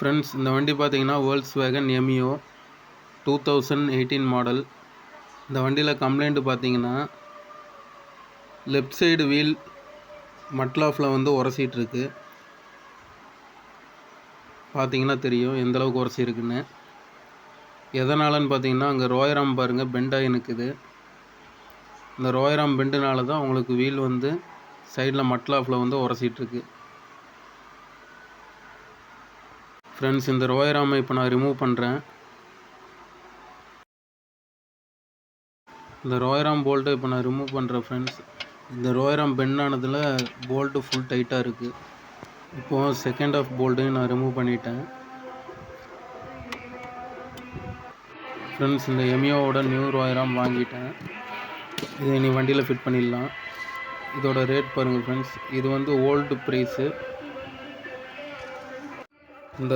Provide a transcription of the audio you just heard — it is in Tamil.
ஃப்ரெண்ட்ஸ், இந்த வண்டி பார்த்தீங்கன்னா Volkswagen எமியோ 2018 மாடல். இந்த வண்டியில் கம்ப்ளைண்ட் பார்த்தீங்கன்னா லெஃப்ட் சைடு வீல் மட்லாஃபில் வந்து உரசிட்டு இருக்கு. பார்த்தீங்கன்னா தெரியும் எந்தளவுக்கு உரசிருக்குன்னு. எதனாலன்னு பார்த்தீங்கன்னா அங்கே ரோயராம் பாருங்கள் பெண்டாகி நிற்குது. இந்த ரோயராம் பெண்டுனால தான் உங்களுக்கு வீல் வந்து சைடில் மட்லாஃபில் வந்து உரசிட்டுருக்கு. ஃப்ரெண்ட்ஸ், இந்த ரோயராமை இப்போ நான் ரிமூவ் பண்ணுறேன். இந்த ரோயராம் போல்ட்டை இப்போ நான் ரிமூவ் பண்ணுறேன் ஃப்ரெண்ட்ஸ். இந்த ரோயராம் பெண்ட் ஆனதில் போல்ட்டு ஃபுல் டைட்டாக இருக்குது. இப்போது செகண்ட் ஆஃப் போல்ட்டையும் நான் ரிமூவ் பண்ணிட்டேன். ஃப்ரெண்ட்ஸ், இந்த எமியோவோட நியூ ரோயராம் வாங்கிட்டேன். இதை இனி வண்டியில் ஃபிட் பண்ணிடலாம். இதோட ரேட் பாருங்கள் ஃப்ரெண்ட்ஸ். இது வந்து ஓல்டு ப்ரைஸு. இந்த